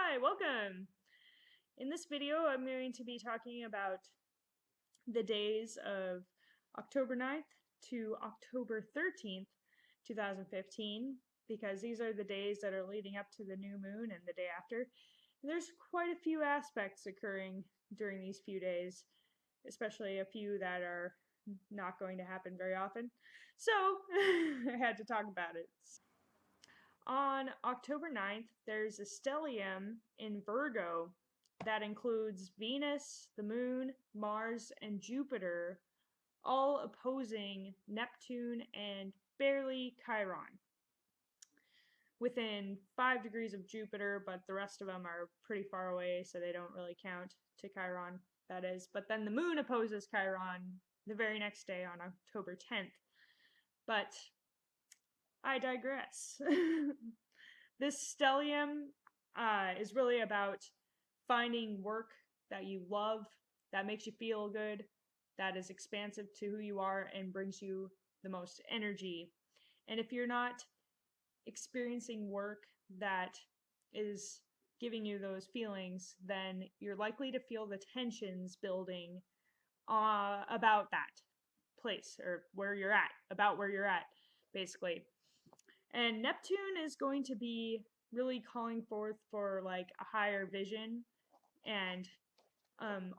Hi, welcome! In this video, I'm going to be talking about the days of October 9th to October 13th, 2015, because these are the days that are leading up to the new moon and the day after. And there's quite a few aspects occurring during these few days, especially a few that are not going to happen very often. So, I had to talk about it. On October 9th, there's a stellium in Virgo that includes Venus, the Moon, Mars, and Jupiter, all opposing Neptune and barely Chiron. Within 5 degrees of Jupiter, but the rest of them are pretty far away, so they don't really count to Chiron, that is. But then the Moon opposes Chiron the very next day on October 10th. But I digress. This stellium is really about finding work that you love, that makes you feel good, that is expansive to who you are and brings you the most energy. And if you're not experiencing work that is giving you those feelings, then you're likely to feel the tensions building about that place or where you're at, basically. And Neptune is going to be really calling forth for like a higher vision, and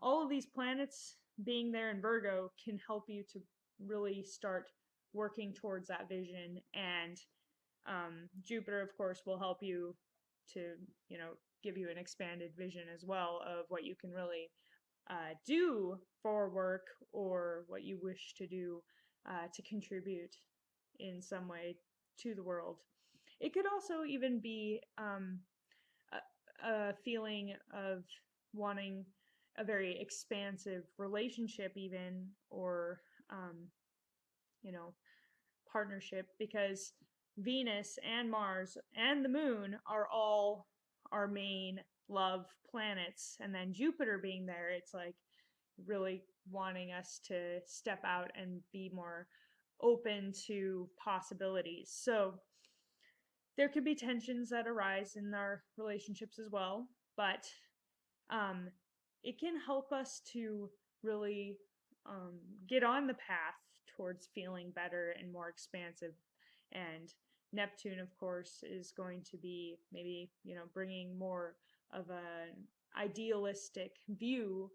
all of these planets being there in Virgo can help you to really start working towards that vision. And Jupiter, of course, will help you to, give you an expanded vision as well of what you can really do for work or what you wish to do to contribute in some way to the world. It could also even be a feeling of wanting a very expansive relationship, even, or partnership, because Venus and Mars and the Moon are all our main love planets, and then Jupiter being there, it's like really wanting us to step out and be more open to possibilities. So there could be tensions that arise in our relationships as well, but it can help us to really get on the path towards feeling better and more expansive. And Neptune, of course, is going to be maybe, bringing more of an idealistic view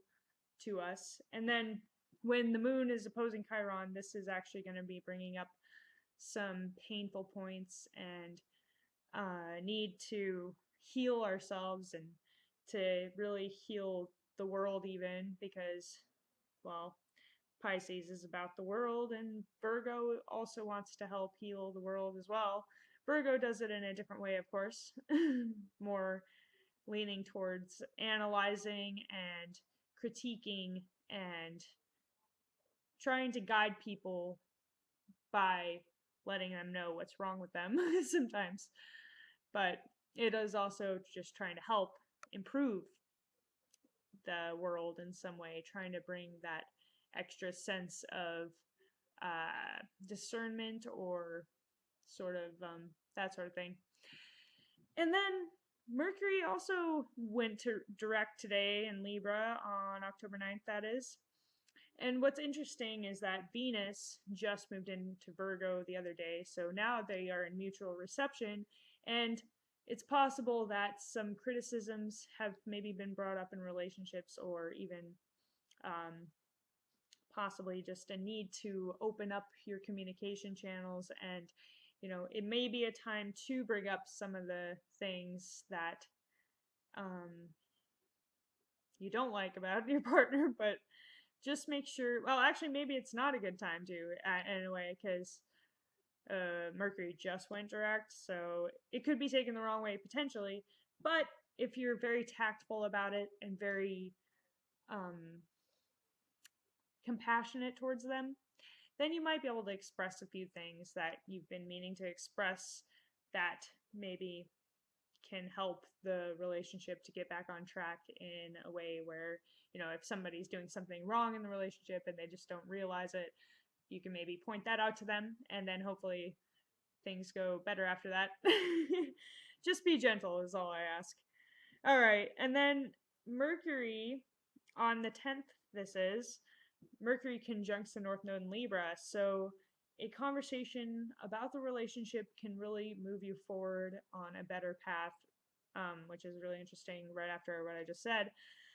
to us. And then when the moon is opposing Chiron, this is actually going to be bringing up some painful points and need to heal ourselves and to really heal the world, even, because, well, Pisces is about the world, and Virgo also wants to help heal the world as well. Virgo does it in a different way, of course, more leaning towards analyzing and critiquing and trying to guide people by letting them know what's wrong with them sometimes. But it is also just trying to help improve the world in some way, trying to bring that extra sense of discernment or sort of that sort of thing. And then Mercury also went to direct today in Libra on October 9th, that is. And what's interesting is that Venus just moved into Virgo the other day, so now they are in mutual reception, and it's possible that some criticisms have maybe been brought up in relationships, or even possibly just a need to open up your communication channels. And it may be a time to bring up some of the things that you don't like about your partner, but just make sure, well, actually, maybe it's not a good time to, in a way, because Mercury just went direct, so it could be taken the wrong way potentially. But if you're very tactful about it and very compassionate towards them, then you might be able to express a few things that you've been meaning to express that maybe can help the relationship to get back on track in a way where, if somebody's doing something wrong in the relationship and they just don't realize it, you can maybe point that out to them, and then hopefully things go better after that. Just be gentle is all I ask. All right. And then Mercury on the 10th, this is Mercury conjuncts the North Node in Libra. So a conversation about the relationship can really move you forward on a better path, which is really interesting right after what I just said.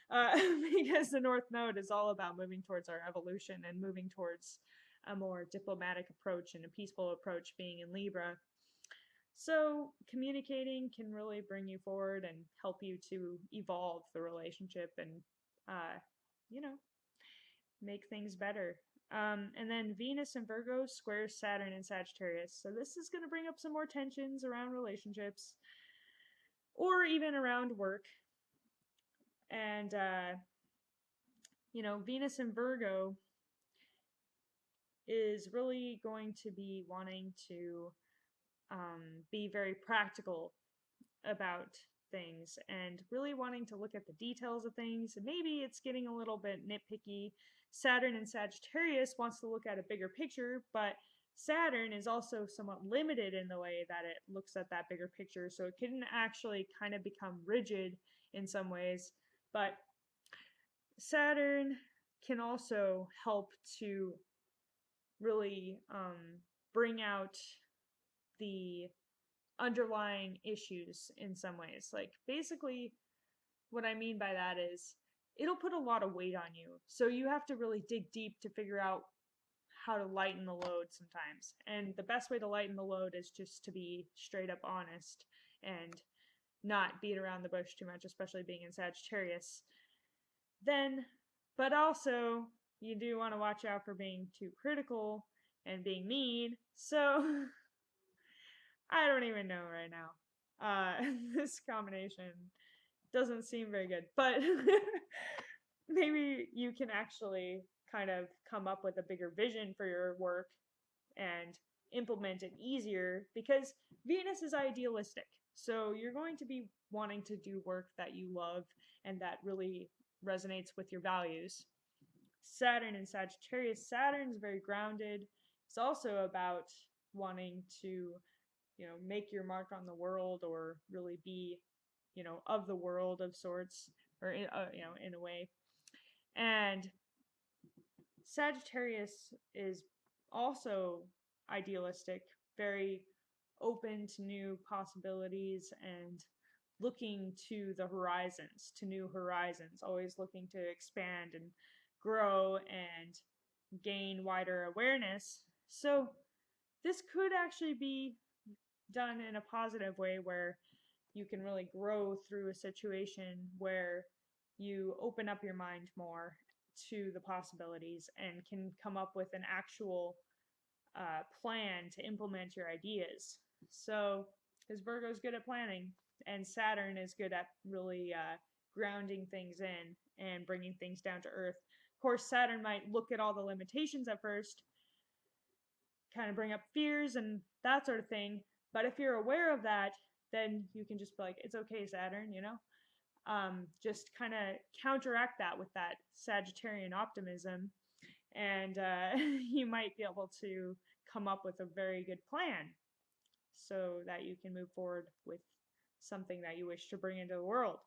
Because the North Node is all about moving towards our evolution and moving towards a more diplomatic approach and a peaceful approach being in Libra. So communicating can really bring you forward and help you to evolve the relationship and, uh, you know, make things better. And then Venus and Virgo squares Saturn and Sagittarius. So this is going to bring up some more tensions around relationships or even around work. And, Venus and Virgo is really going to be wanting to be very practical about things and really wanting to look at the details of things. And maybe it's getting a little bit nitpicky. Saturn and Sagittarius wants to look at a bigger picture, but Saturn is also somewhat limited in the way that it looks at that bigger picture. So it can actually kind of become rigid in some ways. But Saturn can also help to really bring out the underlying issues in some ways. Like, basically, what I mean by that is it'll put a lot of weight on you. So you have to really dig deep to figure out how to lighten the load sometimes. And the best way to lighten the load is just to be straight up honest and not beat around the bush too much, especially being in Sagittarius. Then, but also, you do want to watch out for being too critical and being mean. So, I don't even know right now. This combination doesn't seem very good, but maybe you can actually kind of come up with a bigger vision for your work and implement it easier because Venus is idealistic. So you're going to be wanting to do work that you love and that really resonates with your values. Saturn and Sagittarius, Saturn's very grounded. It's also about wanting to, make your mark on the world or really be, of the world of sorts, or in a way. And Sagittarius is also idealistic, very open to new possibilities and looking to the horizons, to new horizons, always looking to expand and grow and gain wider awareness. So this could actually be done in a positive way where you can really grow through a situation where you open up your mind more to the possibilities and can come up with an actual plan to implement your ideas. So, because Virgo's good at planning, and Saturn is good at really grounding things in and bringing things down to earth. Of course, Saturn might look at all the limitations at first, kind of bring up fears and that sort of thing. But if you're aware of that, then you can just be like, it's okay, Saturn, just kind of counteract that with that Sagittarian optimism. And you might be able to come up with a very good plan so that you can move forward with something that you wish to bring into the world.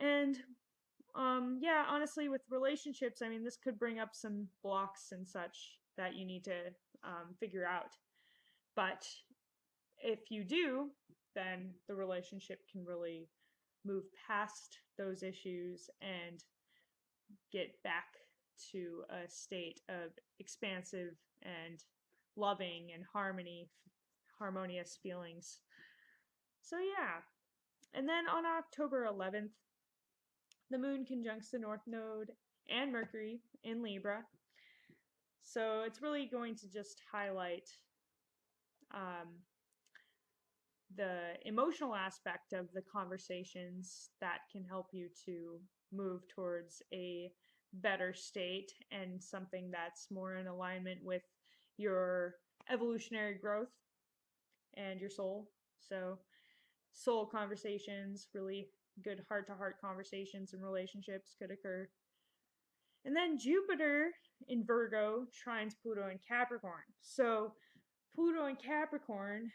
And yeah, honestly, with relationships, I mean, this could bring up some blocks and such that you need to figure out. But if you do, then the relationship can really move past those issues and get back to a state of expansive and loving and harmonious feelings. So yeah. And then on October 11th, the moon conjuncts the North Node and Mercury in Libra. So it's really going to just highlight the emotional aspect of the conversations that can help you to move towards a better state and something that's more in alignment with your evolutionary growth and your soul. So, soul conversations, really good heart to heart conversations and relationships could occur. And then Jupiter in Virgo trines Pluto in Capricorn. So, Pluto in Capricorn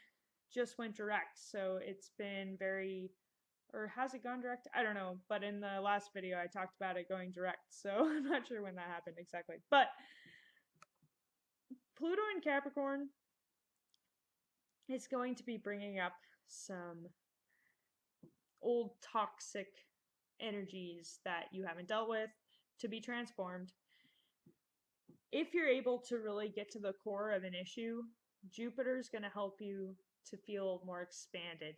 just went direct. So, it's been very or has it gone direct? I don't know, but in the last video I talked about it going direct, so I'm not sure when that happened exactly. But Pluto in Capricorn is going to be bringing up some old toxic energies that you haven't dealt with to be transformed. If you're able to really get to the core of an issue, Jupiter's going to help you to feel more expanded.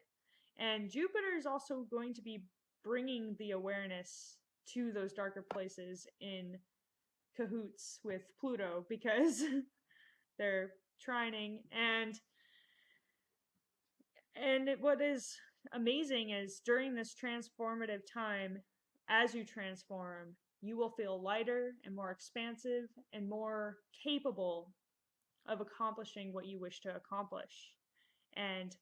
And Jupiter is also going to be bringing the awareness to those darker places in cahoots with Pluto because they're trining. And what is amazing is during this transformative time, as you transform, you will feel lighter and more expansive and more capable of accomplishing what you wish to accomplish and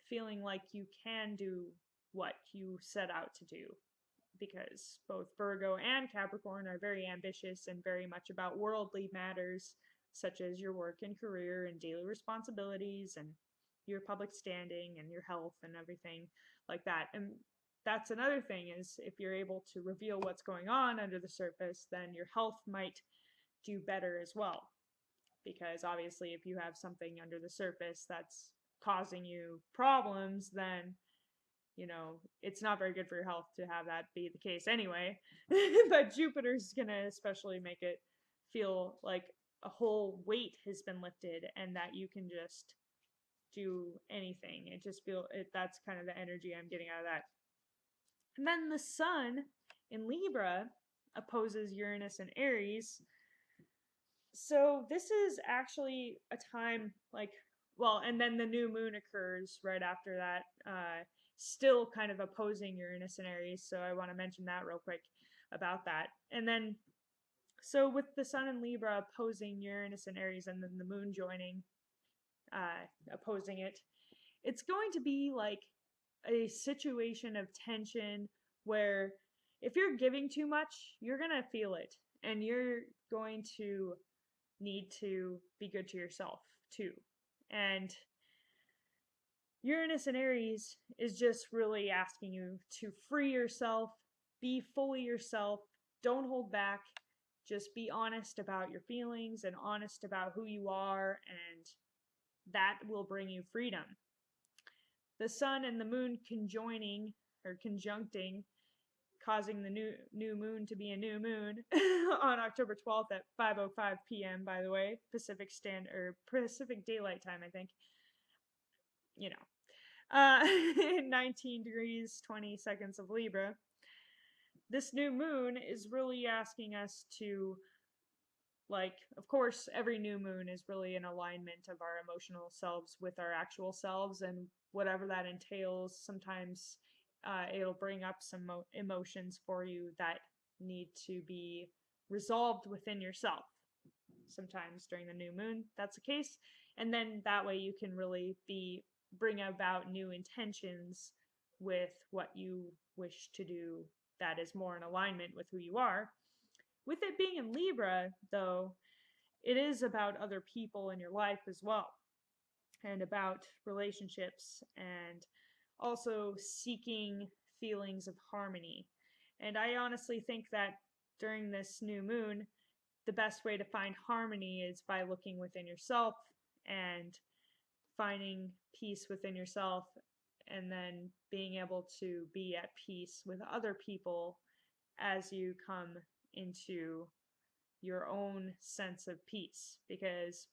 feeling like you can do what you set out to do, because both Virgo and Capricorn are very ambitious and very much about worldly matters such as your work and career and daily responsibilities and your public standing and your health and everything like that. And that's another thing, is if you're able to reveal what's going on under the surface, then your health might do better as well. Because obviously if you have something under the surface that's causing you problems, then it's not very good for your health to have that be the case anyway. But Jupiter's gonna especially make it feel like a whole weight has been lifted and that you can just do anything. It just that's kind of the energy I'm getting out of that. And then the sun in Libra opposes Uranus and Aries. So this is actually a time and then the new moon occurs right after that, still kind of opposing Uranus and Aries. So I want to mention that real quick about that. And then, so with the sun in Libra opposing Uranus and Aries, and then the moon joining, opposing it, it's going to be like a situation of tension where if you're giving too much, you're going to feel it, and you're going to need to be good to yourself too. And Uranus and Aries is just really asking you to free yourself, be fully yourself, don't hold back, just be honest about your feelings and honest about who you are, and that will bring you freedom. The sun and the moon conjuncting, causing the new moon to be a new moon on October 12th at 5:05 p.m. by the way, Pacific Daylight Time, I think. 19 degrees 20 seconds of Libra. This new moon is really asking us to, of course, every new moon is really an alignment of our emotional selves with our actual selves, and whatever that entails. Sometimes it'll bring up some emotions for you that need to be resolved within yourself. Sometimes during the new moon, that's the case. And then that way you can really bring about new intentions with what you wish to do that is more in alignment with who you are. With it being in Libra, though, it is about other people in your life as well, and about relationships, and also seeking feelings of harmony. And I honestly think that during this new moon, the best way to find harmony is by looking within yourself and finding peace within yourself, and then being able to be at peace with other people as you come into your own sense of peace. Because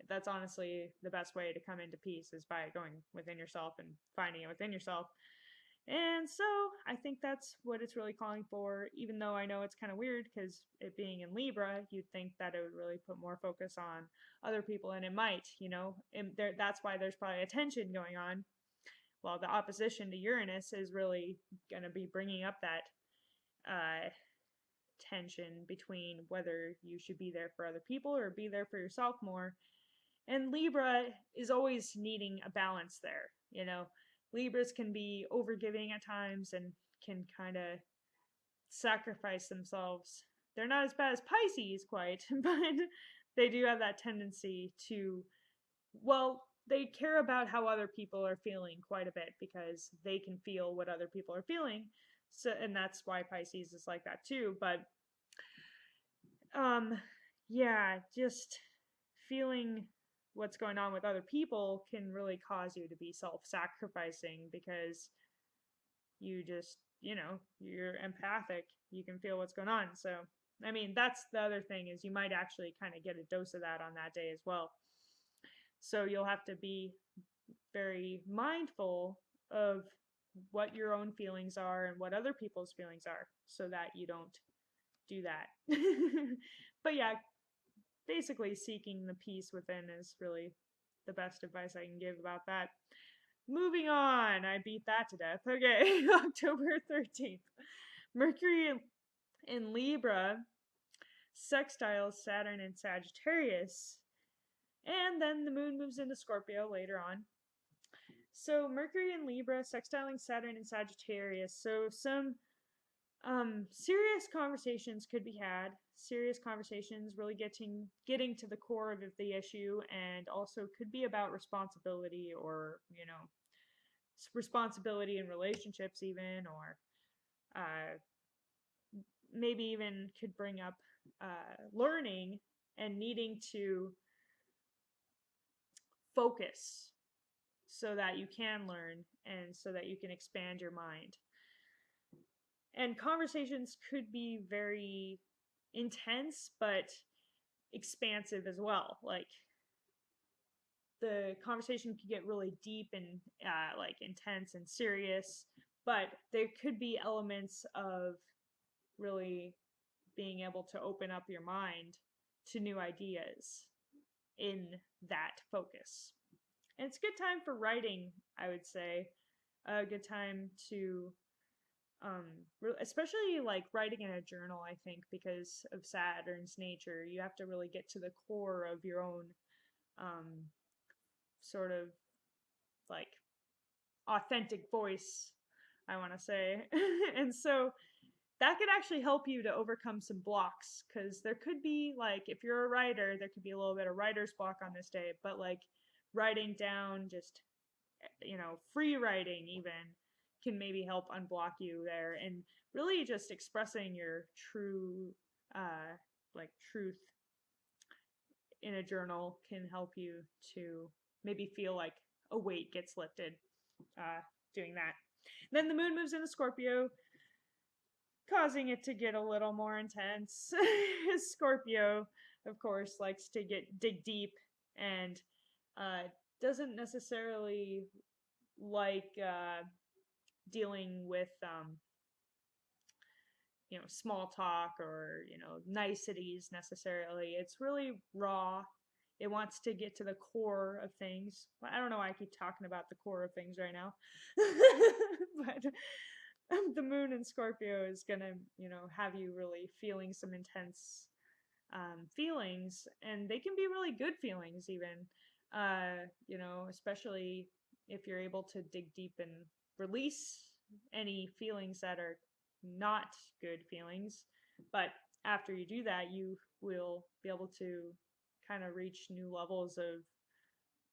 that's honestly the best way to come into peace, is by going within yourself and finding it within yourself. And so I think that's what it's really calling for, even though I know it's kind of weird because it being in Libra, you'd think that it would really put more focus on other people, and it might, and that's why there's probably a tension going on. While the opposition to Uranus is really going to be bringing up that tension between whether you should be there for other people or be there for yourself more. And Libra is always needing a balance there, Libras can be overgiving at times and can kind of sacrifice themselves. They're not as bad as Pisces quite, but they do have that tendency to, they care about how other people are feeling quite a bit because they can feel what other people are feeling. So, and that's why Pisces is like that too. But um, yeah, just feeling what's going on with other people can really cause you to be self-sacrificing because you just, you're empathic. You can feel what's going on. So, I mean, that's the other thing is you might actually kind of get a dose of that on that day as well. So you'll have to be very mindful of what your own feelings are and what other people's feelings are so that you don't do that. But yeah, basically seeking the peace within is really the best advice I can give about that. Moving on, I beat that to death. Okay, October 13th. Mercury in Libra sextiles Saturn in Sagittarius, and then the moon moves into Scorpio later on. So Mercury in Libra sextiling Saturn in Sagittarius. So some serious conversations could be had. Serious conversations, really getting to the core of the issue, and also could be about responsibility or responsibility in relationships even, or maybe even could bring up learning and needing to focus so that you can learn and so that you can expand your mind. And conversations could be very intense but expansive as well. Like the conversation could get really deep and like intense and serious, but there could be elements of really being able to open up your mind to new ideas in that focus. And it's a good time for writing, I would say. A good time to especially like writing in a journal, I think, because of Saturn's nature. You have to really get to the core of your own sort of like authentic voice, I want to say. And so that could actually help you to overcome some blocks, because there could be, like, if you're a writer, there could be a little bit of writer's block on this day, but like writing down just free writing even can maybe help unblock you there, and really just expressing your true truth in a journal can help you to maybe feel like a weight gets lifted doing that. Then the moon moves into Scorpio, causing it to get a little more intense. Scorpio, of course, likes to dig deep and doesn't necessarily like dealing with small talk or niceties necessarily. It's really raw. It wants to get to the core of things. I don't know why I keep talking about the core of things right now. But the moon in Scorpio is gonna have you really feeling some intense feelings, and they can be really good feelings even, especially if you're able to dig deep and release any feelings that are not good feelings. But after you do that, you will be able to kind of reach new levels of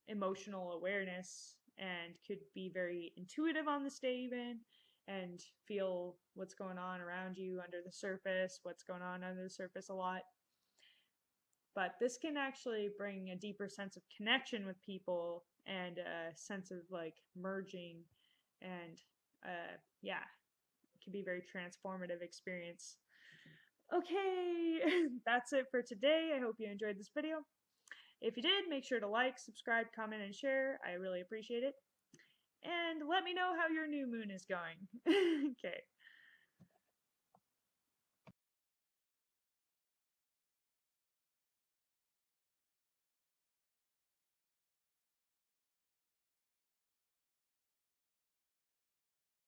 emotional awareness and could be very intuitive on this day even, and feel what's going on around you under the surface, what's going on under the surface a lot. But this can actually bring a deeper sense of connection with people and a sense of like merging, and yeah, it can be a very transformative experience. Okay, that's it for today. I hope you enjoyed this video. If you did, make sure to like, subscribe, comment, and share. I really appreciate it. And let me know how your new moon is going. Okay.